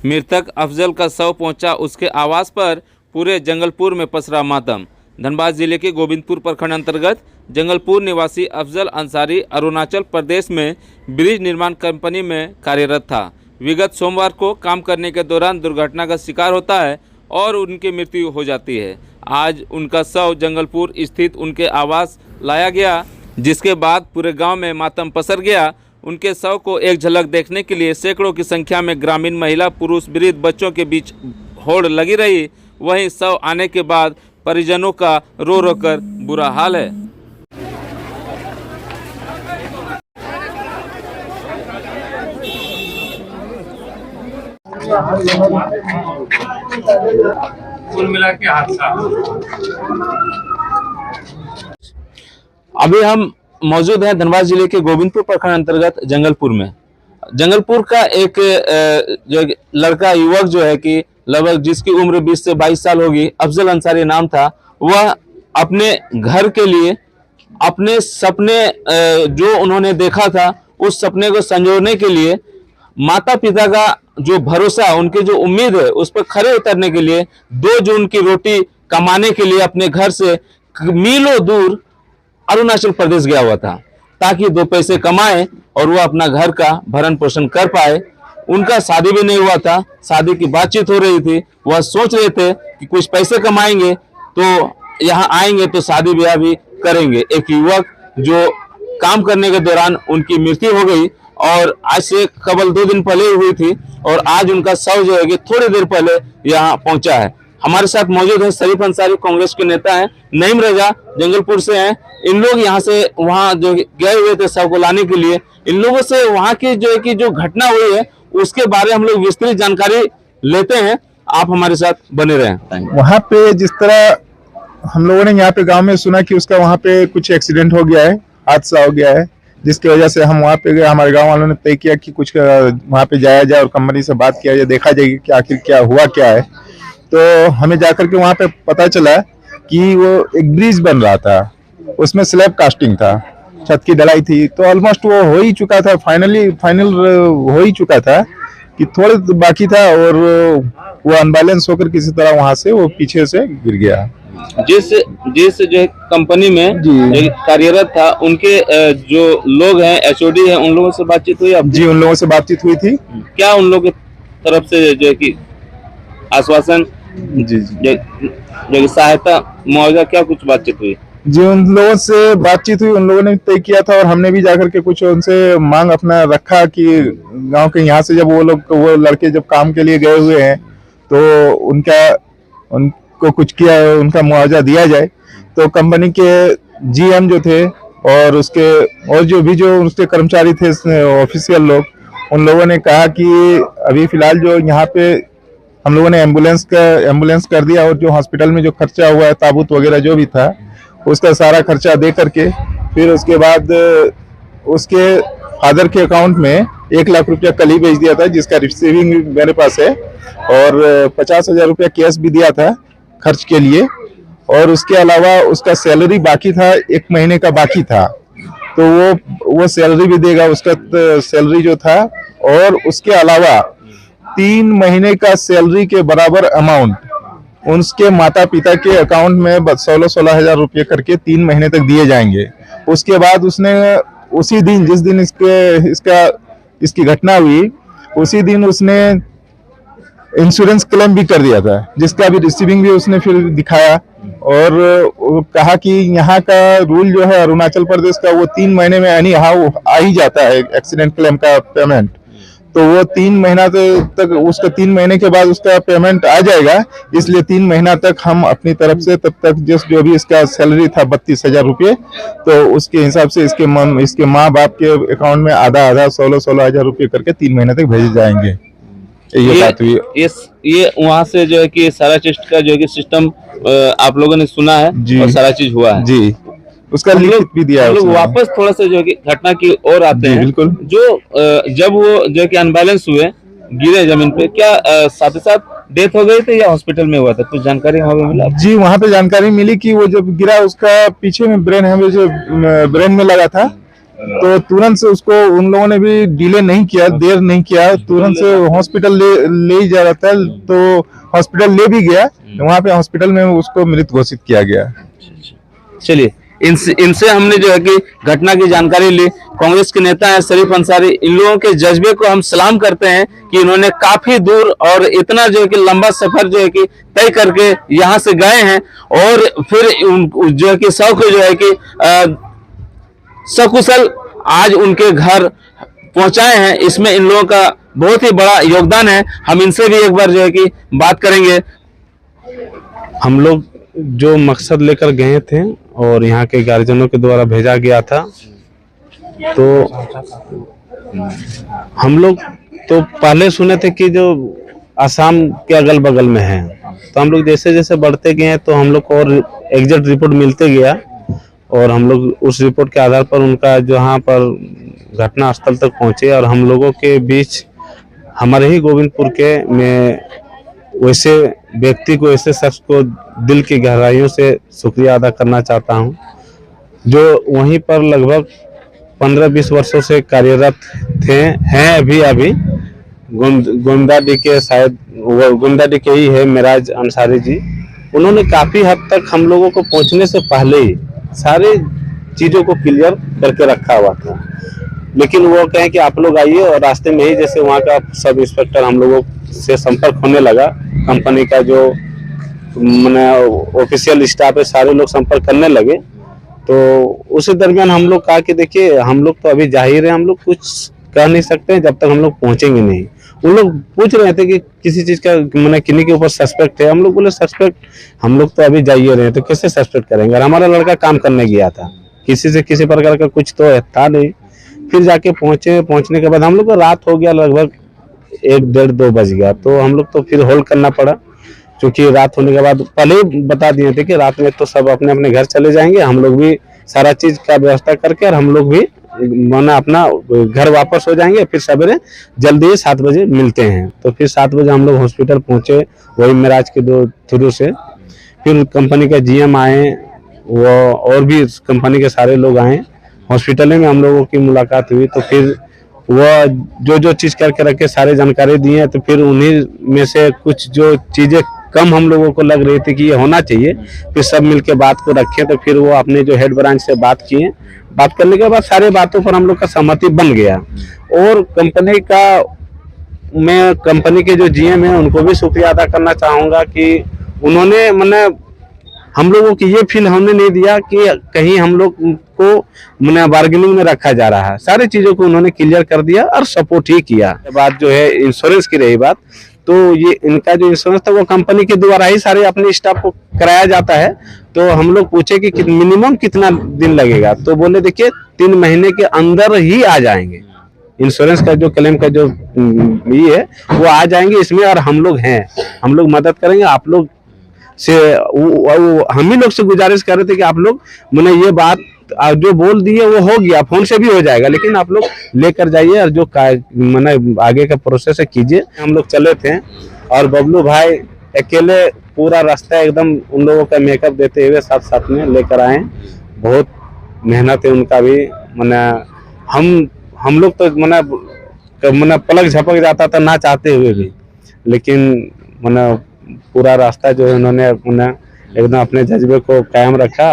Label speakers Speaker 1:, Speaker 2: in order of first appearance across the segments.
Speaker 1: मृतक अफजल का शव पहुंचा उसके आवास पर, पूरे जंगलपुर में पसरा मातम। धनबाद जिले के गोविंदपुर प्रखंड अंतर्गत जंगलपुर निवासी अफजल अंसारी अरुणाचल प्रदेश में ब्रिज निर्माण कंपनी में कार्यरत था। विगत सोमवार को काम करने के दौरान दुर्घटना का शिकार होता है और उनकी मृत्यु हो जाती है। आज उनका शव जंगलपुर स्थित उनके आवास लाया गया, जिसके बाद पूरे गांव में मातम पसर गया। उनके शव को एक झलक देखने के लिए सैकड़ों की संख्या में ग्रामीण महिला, पुरुष, वृद्ध, बच्चों के बीच होड़ लगी रही। वहीं शव आने के बाद परिजनों का रो रो कर बुरा हाल है।
Speaker 2: कुल मिला के हादसा।
Speaker 1: अभी हम मौजूद हैं धनबाद जिले के गोविंदपुर प्रखंड अंतर्गत जंगलपुर में। जंगलपुर का एक जो लड़का युवक जो है कि लगभग जिसकी उम्र 20 से 22 साल होगी, अफजल अंसारी नाम था। वह अपने घर के लिए अपने सपने जो उन्होंने देखा था, उस सपने को संजोने के लिए माता पिता का जो भरोसा, उनकी जो उम्मीद है, उस पर खरे उतरने के लिए 2 जून की रोटी कमाने के लिए अपने घर से मीलों दूर अरुणाचल प्रदेश गया हुआ था, ताकि 2 पैसे कमाए और वो अपना घर का भरण पोषण कर पाए। उनका शादी भी नहीं हुआ था, शादी की बातचीत हो रही थी। वह सोच रहे थे कि कुछ पैसे कमाएंगे तो यहाँ आएंगे तो शादी ब्याह भी करेंगे। एक युवक जो काम करने के दौरान उनकी मृत्यु हो गई और आज से केवल 2 दिन पहले हुई थी और आज उनका शव जो है कि थोड़ी देर पहले यहाँ पहुंचा है। हमारे साथ मौजूद है शरीफ अंसारी, कांग्रेस के नेता हैं। नईम रजा जंगलपुर से हैं। इन लोग यहाँ से वहाँ जो गए हुए थे शव को लाने के लिए। इन लोगों से वहाँ की जो है कि जो घटना हुई है उसके बारे में हम लोग विस्तृत जानकारी लेते हैं। आप हमारे साथ बने रहें।
Speaker 3: वहाँ पे जिस तरह हम लोगों ने यहाँ पे गांव में सुना कि उसका वहाँ पे कुछ एक्सीडेंट हो गया है, हादसा हो गया है, जिसकी वजह से हम वहाँ पे गए। हमारे गांव वालों ने तय किया कि कुछ वहाँ पे जाया जाए और कंपनी से बात किया जाए, देखा जाएगी कि आखिर क्या हुआ क्या है। तो हमें जाकर के वहाँ पे पता चला कि वो एक ब्रिज बन रहा था, उसमें स्लैब कास्टिंग था, छत की ढलाई थी। तो ऑलमोस्ट वो हो ही चुका था, फाइनल हो ही चुका था कि थोड़े बाकी था और वो अनबैलेंस होकर किसी तरह वहाँ से वो पीछे से गिर गया।
Speaker 1: जिस जो कंपनी में कार्यरत था, उनके जो लोग हैं, एचओडी हैं, उन लोगों से बातचीत हुई आपकी?
Speaker 3: जी, उन लोगों से बातचीत हुई थी।
Speaker 1: क्या उन लोगों की तरफ से जो है कि आश्वासन,
Speaker 3: जी
Speaker 1: जो सहायता, मुआवजा, क्या कुछ बातचीत हुई?
Speaker 3: जी, उन लोगों से बातचीत हुई, उन लोगों ने तय किया था और हमने भी जाकर के कुछ उनसे मांग अपना रखा कि गांव के यहाँ से जब वो लड़के जब काम के लिए गए हुए हैं तो उनको कुछ किया, उनका मुआवजा दिया जाए। तो कंपनी के जीएम जो थे और जो उसके कर्मचारी थे, ऑफिशियल लोग, उन लोगों ने कहा कि अभी फिलहाल जो यहाँ पे हम लोगों ने एम्बुलेंस कर दिया और जो हॉस्पिटल में जो खर्चा हुआ है, ताबूत वगैरह जो भी था, उसका सारा खर्चा दे करके फिर उसके बाद उसके फादर के अकाउंट में 1 लाख रुपया कल ही भेज दिया था, जिसका रिसीविंग मेरे पास है, और 50,000 रुपया कैश भी दिया था खर्च के लिए। और उसके अलावा उसका सैलरी बाकी था, 1 महीने का बाकी था, तो वो सैलरी भी देगा, उसका सैलरी जो था। और उसके अलावा 3 महीने का सैलरी के बराबर अमाउंट उसके माता पिता के अकाउंट में 16,000 रुपये करके 3 महीने तक दिए जाएंगे। उसके बाद उसने उसी दिन, जिस दिन इसकी घटना हुई, उसी दिन उसने इंश्योरेंस क्लेम भी कर दिया था, जिसका भी रिसीविंग भी उसने फिर दिखाया और कहा कि यहाँ का रूल जो है अरुणाचल प्रदेश का, वो 3 महीने में आ ही जाता है एक्सीडेंट क्लेम का पेमेंट। तो वो 3 महीना तक उसका 3 महीने के बाद उसका पेमेंट आ जाएगा, इसलिए 3 महीना तक हम अपनी तरफ से तब तक जो भी इसका सैलरी था 32,000 रुपये, तो उसके हिसाब से इसके माँ बाप के अकाउंट में आधा 16,000 रुपये करके 3 महीने तक भेजे जाएंगे। ये बात हुई।
Speaker 1: ये वहाँ से जो है कि सारा चीज का जो है कि सिस्टम आप लोगों ने सुना है और सारा चीज हुआ है
Speaker 3: जी, उसका लिखित भी दिया है।
Speaker 1: लोग वापस थोड़ा सा जो है कि घटना की ओर आते हैं।
Speaker 3: बिल्कुल।
Speaker 1: जब वो जो है कि अनबैलेंस हुए, गिरे जमीन पे, क्या साथ ही साथ डेथ हो गई थी या हॉस्पिटल में हुआ था? कुछ जानकारी वहाँ पे मिला?
Speaker 3: जी, वहाँ पे जानकारी मिली कि वो जब गिरा उसका पीछे में ब्रेन में लगा था, तो तुरंत से उसको उन लोगों ने भी डिले नहीं किया, देर नहीं किया, तुरंत से हॉस्पिटल ले ही जा रहा था, तो हॉस्पिटल ले भी गया, वहाँ पे हॉस्पिटल में उसको मृत घोषित किया गया।
Speaker 1: चलिए, इनसे हमने जो है कि घटना की जानकारी ली। कांग्रेस के नेता हैं शरीफ अंसारी, इन लोगों के जज्बे को हम सलाम करते हैं कि इन्होंने काफी दूर और इतना जो है कि लंबा सफर जो है कि तय करके यहाँ से गए हैं और फिर जो है कि शव को जो है कि सकुशल आज उनके घर पहुंचाए हैं। इसमें इन लोगों का बहुत ही बड़ा योगदान है। हम इनसे भी एक बार जो है कि बात करेंगे।
Speaker 4: हम लोग जो मकसद लेकर गए थे और यहाँ के गार्जियनों के द्वारा भेजा गया था, तो हम लोग तो पहले सुने थे कि जो आसाम के अगल बगल में है, तो हम लोग जैसे जैसे बढ़ते गए तो हम लोग को और एग्जैक्ट रिपोर्ट मिलते गया और हम लोग उस रिपोर्ट के आधार पर उनका जहाँ पर घटना स्थल तक पहुँचे और हम लोगों के बीच हमारे ही गोविंदपुर के में वैसे व्यक्ति को, ऐसे शख्स को दिल की गहराइयों से शुक्रिया अदा करना चाहता हूँ, जो वहीं पर लगभग 15-20 वर्षों से कार्यरत हैं अभी गोंदाडी के, शायद वो गोंदाडी के ही है, मेराज अंसारी जी। उन्होंने काफ़ी हद तक हम लोगों को पहुंचने से पहले ही सारे चीज़ों को क्लियर करके रखा हुआ था, लेकिन वो कहें कि आप लोग आइए, और रास्ते में ही जैसे वहाँ का सब इंस्पेक्टर हम लोगों से संपर्क होने लगा, कंपनी का जो मैंने ऑफिशियल स्टाफ है सारे लोग संपर्क करने लगे। तो उसी दरमियान हम लोग कहा कि देखिए हम लोग तो अभी जाहिर है, हम लोग कुछ कह नहीं सकते जब तक हम लोग पहुंचेंगे नहीं। उन लोग पूछ रहे थे कि किसी चीज़ का मैंने किन्हीं के ऊपर सस्पेक्ट है, हम लोग बोले सस्पेक्ट हम लोग तो अभी जाइए रहे, तो कैसे सस्पेक्ट करेंगे, और हमारा लड़का काम करने गया था, किसी से किसी प्रकार का कुछ तो था नहीं। फिर जाके पहुंचने के बाद हम लोग को रात हो गया, लगभग 1-1:30-2 बज गया, तो हम लोग तो फिर होल्ड करना पड़ा, क्योंकि रात होने के बाद पहले ही बता दिए थे कि रात में तो सब अपने अपने घर चले जाएंगे, हम लोग भी सारा चीज का व्यवस्था करके और हम लोग भी माना अपना घर वापस हो जाएंगे, फिर सवेरे जल्दी 7 बजे मिलते हैं। तो फिर 7 बजे हम लोग हॉस्पिटल पहुंचे, वही मेराज के थ्रू से। फिर कंपनी का जीएम आए, वो और भी कंपनी के सारे लोग आए, हॉस्पिटल में हम लोगों की मुलाकात हुई। तो फिर वो जो चीज़ करके रखे सारे जानकारी दिए, तो फिर उन्हीं में से कुछ जो चीज़ें कम हम लोगों को लग रही थी कि ये होना चाहिए, फिर सब मिलके बात को रखे। तो फिर वो अपने जो हेड ब्रांच से बात किए, बात करने के बाद सारे बातों पर हम लोग का सहमति बन गया। और कंपनी के जो जीएम है उनको भी शुक्रिया अदा करना चाहूँगा कि उन्होंने मैंने हम लोगों की ये फील हमने नहीं दिया कि कहीं हम लोग को बार्गेनिंग में रखा जा रहा है, सारी चीज़ों को उन्होंने क्लियर कर दिया और सपोर्ट ही किया। बात जो है इंश्योरेंस की रही बात, तो ये इनका जो इंश्योरेंस था वो कंपनी के द्वारा ही सारे अपने स्टाफ को कराया जाता है। तो हम लोग पूछे कि मिनिमम कितना दिन लगेगा, तो बोले देखिए 3 महीने के अंदर ही आ जाएंगे, इंश्योरेंस का जो क्लेम का जो ये है वो आ जाएंगे इसमें, और हम लोग हैं, हम लोग मदद करेंगे। आप लोग से हम ही लोग से गुजारिश कर रहे थे कि आप लोग मैंने ये बात जो बोल दी है वो हो गया, फोन से भी हो जाएगा, लेकिन आप लोग लेकर जाइए और जो मैंने आगे का प्रोसेस है कीजिए। हम लोग चले थे और बबलू भाई अकेले पूरा रास्ता एकदम उन लोगों का मेकअप देते हुए साथ में लेकर आए। बहुत मेहनत है उनका भी, मैंने हम लोग तो मैंने पलक झपक जाता था ना चाहते हुए भी, लेकिन मैंने पूरा रास्ता जो है उन्होंने एकदम अपने जज्बे को कायम रखा।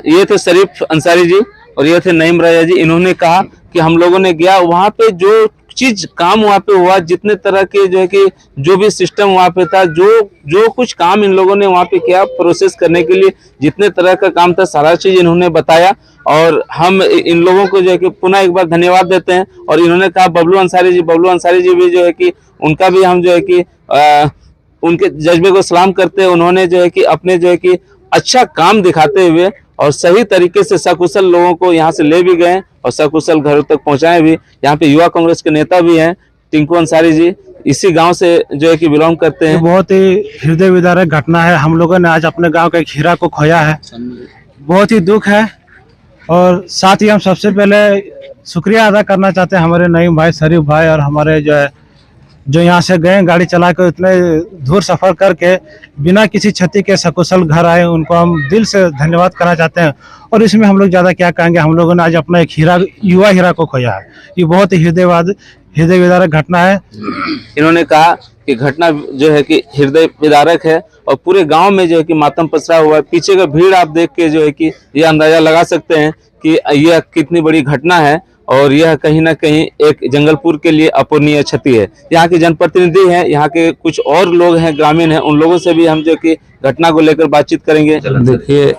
Speaker 1: ये थे शरीफ अंसारी जी और ये थे नईम राजा जी। इन्होंने कहा कि हम लोगों ने गया वहाँ पे, जो चीज काम वहाँ पे हुआ, जितने तरह के जो है कि जो भी सिस्टम वहाँ पे था, जो कुछ काम इन लोगों ने वहाँ पे किया प्रोसेस करने के लिए, जितने तरह का काम था सारा चीज इन्होंने बताया। और हम इन लोगों को जो है कि पुनः एक बार धन्यवाद देते हैं। और इन्होंने कहा बबलू अंसारी जी भी जो है कि उनका भी हम जो है कि उनके जज्बे को सलाम करते हैं। उन्होंने जो है कि अपने जो है कि अच्छा काम दिखाते हुए और सही तरीके से सकुशल लोगों को यहाँ से ले भी गए और सकुशल घरों तक पहुँचाए भी। यहाँ पे युवा कांग्रेस के नेता भी हैं टिंकू अंसारी जी, इसी गांव से जो है कि बिलोंग करते हैं।
Speaker 5: बहुत ही हृदय विदारक घटना है, हम लोगों ने आज अपने गांव का एक हीरा को खोया है, बहुत ही दुख है। और साथ ही हम सबसे पहले शुक्रिया अदा करना चाहते हैं हमारे नईम भाई, शरीफ भाई और हमारे जो है जो यहाँ से गए गाड़ी चला कर इतने दूर सफर करके बिना किसी क्षति के सकुशल घर आए, उनको हम दिल से धन्यवाद करना चाहते हैं। और इसमें हम लोग ज़्यादा क्या कहेंगे, हम लोगों ने आज अपना एक हीरा, युवा हीरा को खोया है। ये बहुत ही हृदय विदारक घटना है।
Speaker 1: इन्होंने कहा कि घटना जो है कि हृदय विदारक है और पूरे गांव में जो है कि मातम पसरा हुआ है। पीछे का भीड़ आप देख के जो है कि ये अंदाजा लगा सकते हैं कि यह कितनी बड़ी घटना है और यह कहीं ना कहीं एक जंगलपुर के लिए अपूरणीय क्षति है। यहाँ के जनप्रतिनिधि हैं, यहाँ के कुछ और लोग हैं, ग्रामीण हैं, उन लोगों से भी हम जो कि घटना को लेकर बातचीत करेंगे।
Speaker 6: देखिए,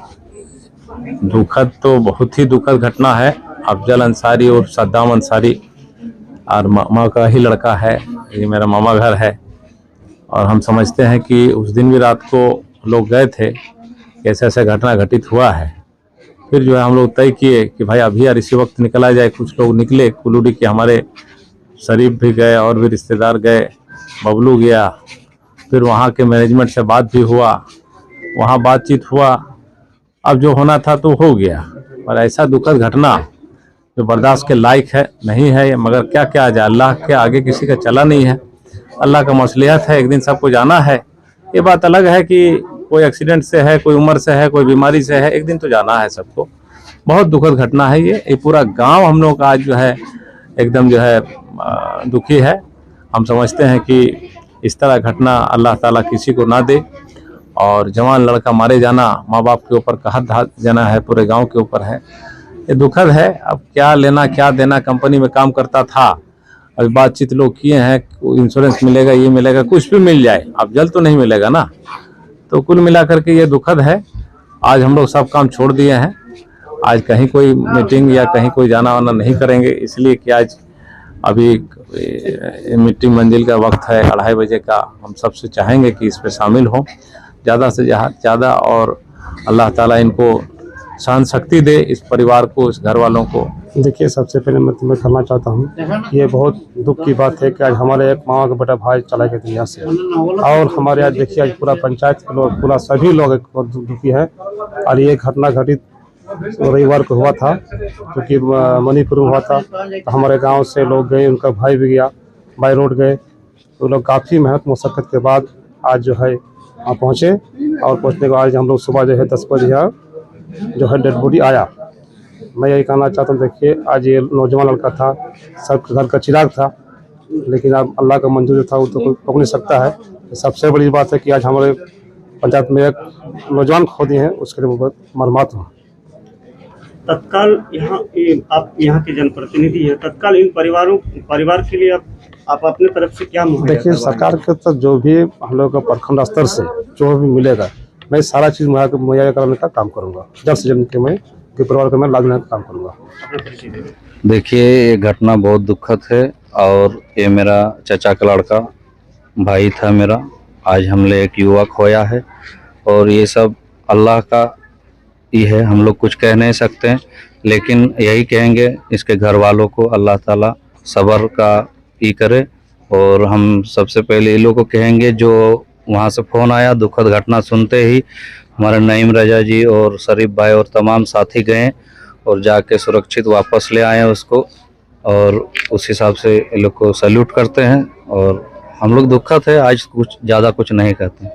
Speaker 6: दुखद तो बहुत ही दुखद घटना है। अफजल अंसारी और सद्दाम अंसारी और मामा का ही लड़का है, ये मेरा मामा घर है। और हम समझते हैं कि उस दिन भी रात को लोग गए थे, कैसे ऐसा घटना घटित हुआ है। फिर जो है हम लोग तय किए कि भाई अभी यार इसी वक्त निकला जाए। कुछ लोग निकले कुलूड़ी के, हमारे शरीफ भी गए और भी रिश्तेदार गए, बबलू गया। फिर वहाँ के मैनेजमेंट से बात भी हुआ, वहाँ बातचीत हुआ। अब जो होना था तो हो गया, पर ऐसा दुखद घटना जो बर्दाश्त के लायक है नहीं है। मगर क्या क्या जाए, अल्लाह के आगे किसी का चला नहीं है। अल्लाह का मसलियत है, एक दिन सबको जाना है। ये बात अलग है कि कोई एक्सीडेंट से है, कोई उम्र से है, कोई बीमारी से है, एक दिन तो जाना है सबको। बहुत दुखद घटना है ये पूरा गांव हम लोग का आज जो है एकदम जो है दुखी है। हम समझते हैं कि इस तरह घटना अल्लाह ताला किसी को ना दे। और जवान लड़का मारे जाना माँ बाप के ऊपर कहत जाना है, पूरे गांव के ऊपर है। ये दुखद है। अब क्या लेना क्या देना, कंपनी में काम करता था, अभी बातचीत लोग किए हैं, इंश्योरेंस मिलेगा, ये मिलेगा, कुछ भी मिल जाए, अब जल्द तो नहीं मिलेगा ना। तो कुल मिलाकर के ये दुखद है। आज हम लोग सब काम छोड़ दिए हैं। आज कहीं कोई मीटिंग या कहीं कोई जाना वाना नहीं करेंगे, इसलिए कि आज अभी मीटिंग मंजिल का वक्त है 2:30 बजे का। हम सबसे चाहेंगे कि इस पे शामिल हों ज़्यादा से ज़्यादा, और अल्लाह ताला इनको सहन शक्ति दे, इस परिवार को, इस घर वालों को।
Speaker 7: देखिए, सबसे पहले मैं तुम्हें कहना चाहता हूँ, ये बहुत दुख की बात है कि आज हमारे एक मामा का बेटा भाई चला गया दुनिया से। और हमारे आज देखिए, आज पूरा पंचायत के लोग, पूरा सभी लोग बहुत दुखी है। और ये घटना घटित रविवार को हुआ था, क्योंकि मणिपुर में हुआ था। तो हमारे गांव से लोग गए, उनका भाई भी गया, बाई रोड गए। तो लोग काफ़ी मेहनत मशक्क़त के बाद आज जो है वहाँ पहुँचे। और पहुँचने के बाद हम लोग सुबह जो है 10 बजे जो है डेड बॉडी आया। मैं यही कहना चाहता हूँ, देखिए आज ये नौजवान लड़का था, सबके घर का चिराग था, लेकिन अब अल्लाह का मंजूर था, वो तो कोई रोक नहीं सकता है। सबसे बड़ी बात है कि आज हमारे पंचायत में एक नौजवान खो दिए हैं, उसके लिए बहुत मर्माहत हूँ।
Speaker 8: तत्काल आप यहाँ के जनप्रतिनिधि हैं, तत्काल इन परिवार के लिए आप अपने तरफ से क्या मुहैया
Speaker 7: देखिए, सरकार के तो जो भी हम लोग का प्रखंड स्तर से जो भी मिलेगा, मैं सारा चीज़ मुहैया कराने का काम करूँगा। जल्द से जल्द के मैं के परिवार को मैं लाने का काम करूँगा।
Speaker 9: देखिए, ये घटना बहुत दुखद है और ये मेरा चाचा का लड़का भाई था मेरा। आज हमने एक युवा खोया है और ये सब अल्लाह का ही है, हम लोग कुछ कह नहीं सकते हैं। लेकिन यही कहेंगे इसके घर वालों को अल्लाह ताला सब्र का ही करे। और हम सबसे पहले ये लोगों को कहेंगे, जो वहाँ से फ़ोन आया दुखद घटना सुनते ही हमारे नईम रजा जी और शरीफ भाई और तमाम साथी गए और जाके सुरक्षित वापस ले आए उसको। और उस हिसाब से ये लोग को सैल्यूट करते हैं। और हम लोग दुखद है, आज कुछ ज़्यादा कुछ नहीं कहते हैं।